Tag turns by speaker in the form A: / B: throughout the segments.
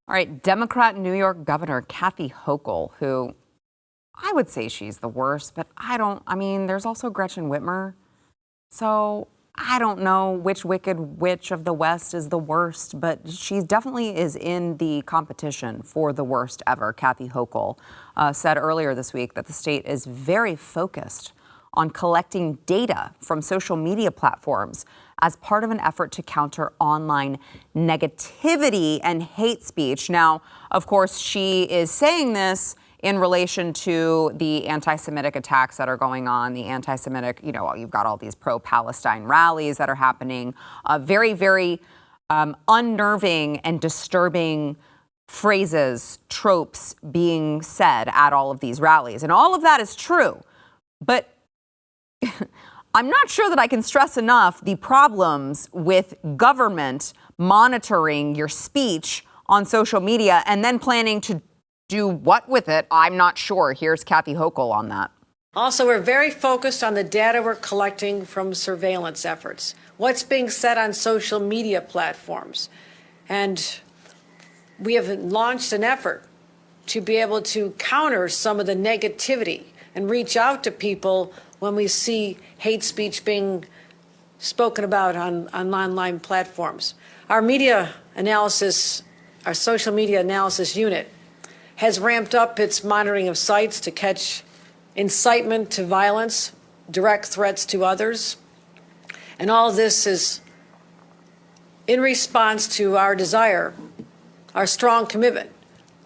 A: All right, Democrat New York Governor Kathy Hochul, who I would say she's the worst, but I mean, there's also Gretchen Whitmer. So I don't know which wicked witch of the West is the worst, but she definitely is in the competition for the worst ever. Kathy Hochul said earlier this week that the state is very focused on collecting data from social media platforms as part of an effort to counter online negativity and hate speech. Now, of course, she is saying this in relation to the anti-Semitic attacks that are going on, the anti-Semitic, you've got all these pro-Palestine rallies that are happening, very, very unnerving and disturbing phrases, tropes being said at all of these rallies. And all of that is true. But I'm not sure that I can stress enough the problems with government monitoring your speech on social media and then planning to do what with it? I'm not sure. Here's Kathy Hochul on that.
B: Also, we're very focused on the data we're collecting from surveillance efforts, what's being said on social media platforms. And we have launched an effort to be able to counter some of the negativity and reach out to people when we see hate speech being spoken about on online platforms. Our media analysis, our social media analysis unit has ramped up its monitoring of sites to catch incitement to violence, direct threats to others. And all this is in response to our desire, our strong commitment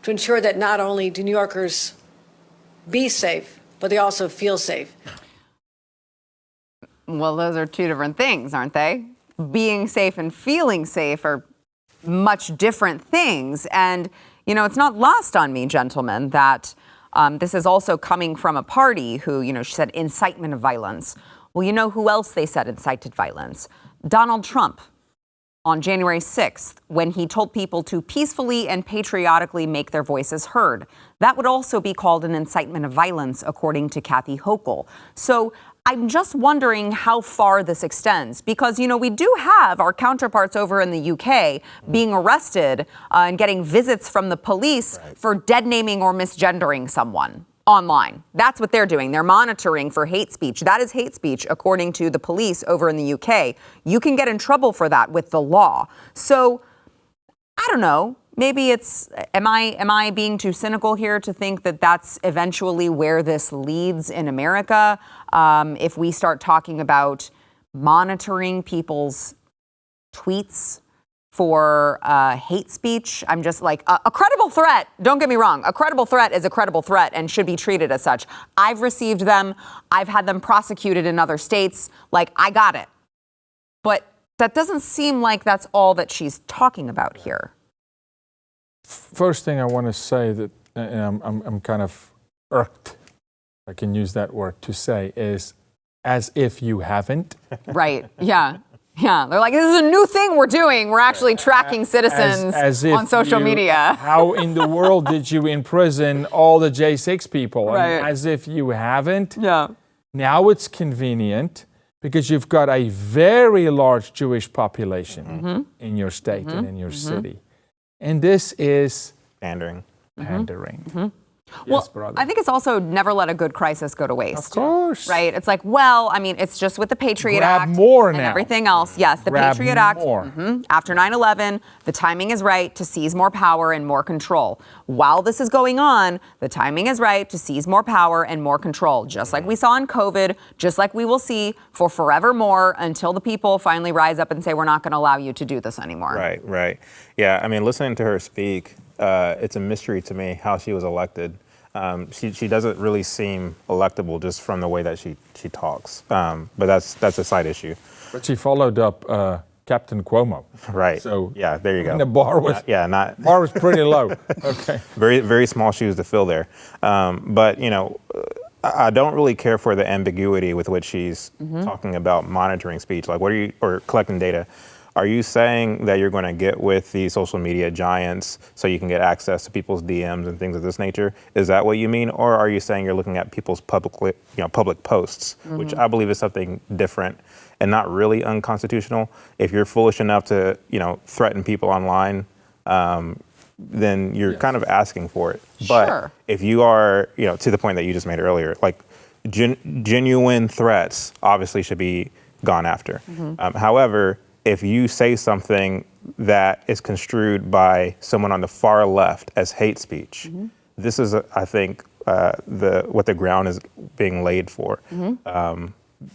B: to ensure that not only do New Yorkers be safe, but they also feel safe.
A: Well, those are two different things, aren't they? Being safe and feeling safe are much different things. And, it's not lost on me, gentlemen, that this is also coming from a party who, she said incitement of violence. Well, you know who else they said incited violence? Donald Trump on January 6th, when he told people to peacefully and patriotically make their voices heard. That would also be called an incitement of violence, according to Kathy Hochul. So I'm just wondering how far this extends, because, we do have our counterparts over in the UK being arrested and getting visits from the police for dead naming or misgendering someone online. That's what they're doing. They're monitoring for hate speech. That is hate speech, according to the police over in the UK. You can get in trouble for that with the law. So I don't know. Maybe am I being too cynical here to think that that's eventually where this leads in America? If we start talking about monitoring people's tweets for hate speech, I'm just like, a credible threat, don't get me wrong, a credible threat is a credible threat and should be treated as such. I've received them. I've had them prosecuted in other states. I got it. But that doesn't seem like that's all that she's talking about here.
C: First thing I want to say that I'm kind of irked, if I can use that word, to say is as if you haven't.
A: Right. Yeah. Yeah. They're like, this is a new thing we're doing. We're actually tracking citizens
C: as if
A: on social media.
C: How in the world did you imprison all the J6 people?
A: Right.
C: As if you haven't.
A: Yeah.
C: Now it's convenient because you've got a very large Jewish population in your state and in your city. And this is
D: pandering.
A: Well, brother. I think it's also never let a good crisis go to waste.
C: Of course.
A: Right? It's like, it's just with the Patriot
C: Grab
A: Act
C: more
A: and
C: now.
A: everything else. Yes, the
C: Grab
A: Patriot Act.
C: More.
A: After 9/11, the timing is right to seize more power and more control. While this is going on, the timing is right to seize more power and more control, just like we saw in COVID, just like we will see for forevermore until the people finally rise up and say, we're not going to allow you to do this anymore.
D: Right. Yeah, I mean, listening to her speak, it's a mystery to me how she was elected. She doesn't really seem electable just from the way that she talks. But that's a side issue.
C: But she followed up Captain Cuomo.
D: Right.
C: So
D: yeah, there you go.
C: And the bar was bar was pretty low. Okay.
D: Very, very small shoes to fill there. But I don't really care for the ambiguity with which she's talking about monitoring speech. Like, or collecting data. Are you saying that you're going to get with the social media giants so you can get access to people's DMs and things of this nature? Is that what you mean? Or are you saying you're looking at people's public posts, which I believe is something different and not really unconstitutional? If you're foolish enough to, threaten people online, then you're kind of asking for it. But
A: Sure.
D: if you are, to the point that you just made earlier, like genuine threats obviously should be gone after. However, if you say something that is construed by someone on the far left as hate speech, this is, I think, what the ground is being laid for.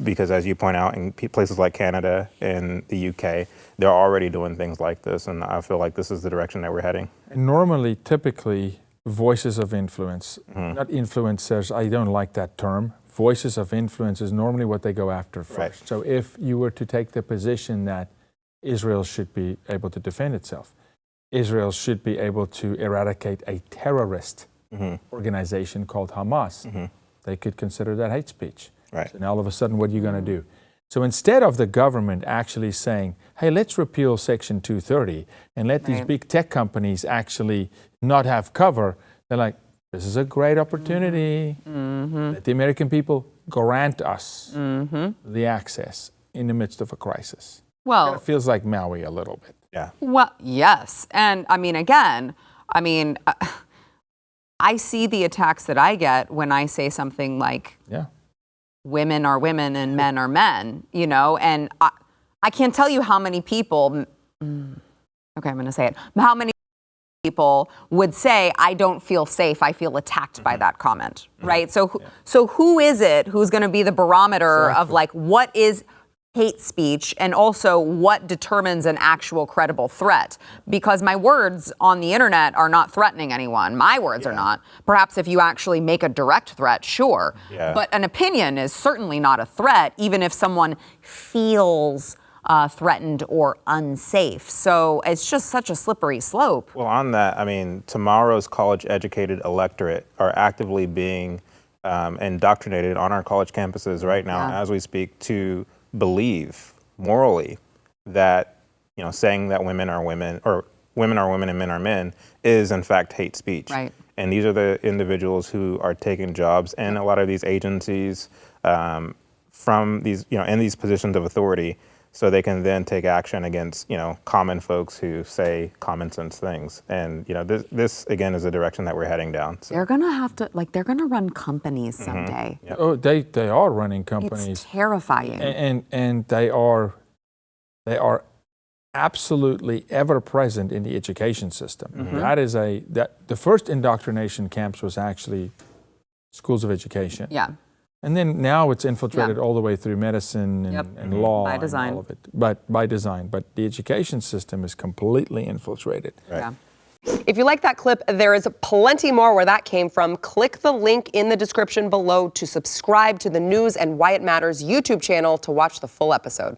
D: Because as you point out, in places like Canada and the UK, they're already doing things like this, and I feel like this is the direction that we're heading.
C: And normally, typically, voices of influence, not influencers, I don't like that term. Voices of influence is normally what they go after first.
D: Right.
C: So if you were to take the position that Israel should be able to defend itself, Israel should be able to eradicate a terrorist organization called Hamas, they could consider that hate speech.
D: Right.
C: So now all of a sudden, what are you going to do? So instead of the government actually saying, hey, let's repeal Section 230 and let these big tech companies actually not have cover, they're like, this is a great opportunity. Let the American people grant us the access in the midst of a crisis.
A: Well,
C: It feels like Maui a little bit.
D: Yeah.
A: Well, yes. And I see the attacks that I get when I say something like,
C: Yeah.
A: women are women and men are men, and I can't tell you how many people, okay, I'm going to say it, how many people would say, I don't feel safe, I feel attacked by that comment, right? So who is it who's going to be the barometer of like, what is hate speech, and also what determines an actual credible threat? Because my words on the internet are not threatening anyone. My words are not. Perhaps if you actually make a direct threat, sure.
D: Yeah.
A: But an opinion is certainly not a threat, even if someone feels threatened or unsafe. So it's just such a slippery slope.
D: Well, on that, tomorrow's college-educated electorate are actively being indoctrinated on our college campuses right now as we speak to believe morally that, saying that women are women or women are women and men are men is in fact hate speech.
A: Right.
D: And these are the individuals who are taking jobs in a lot of these agencies from these, in these positions of authority, so they can then take action against, common folks who say common sense things. And, this again is the direction that we're heading down. So.
A: They're going to have to, they're going to run companies someday.
D: Yep.
C: Oh, they are running companies.
A: It's terrifying.
C: And they are absolutely ever present in the education system. That is the first indoctrination camps was actually schools of education.
A: Yeah.
C: And then now it's infiltrated all the way through medicine and law.
A: By design.
C: And all of it. But by design. But the education system is completely infiltrated.
D: Right.
A: Yeah.
E: If you like that clip, there is plenty more where that came from. Click the link in the description below to subscribe to the News and Why It Matters YouTube channel to watch the full episode.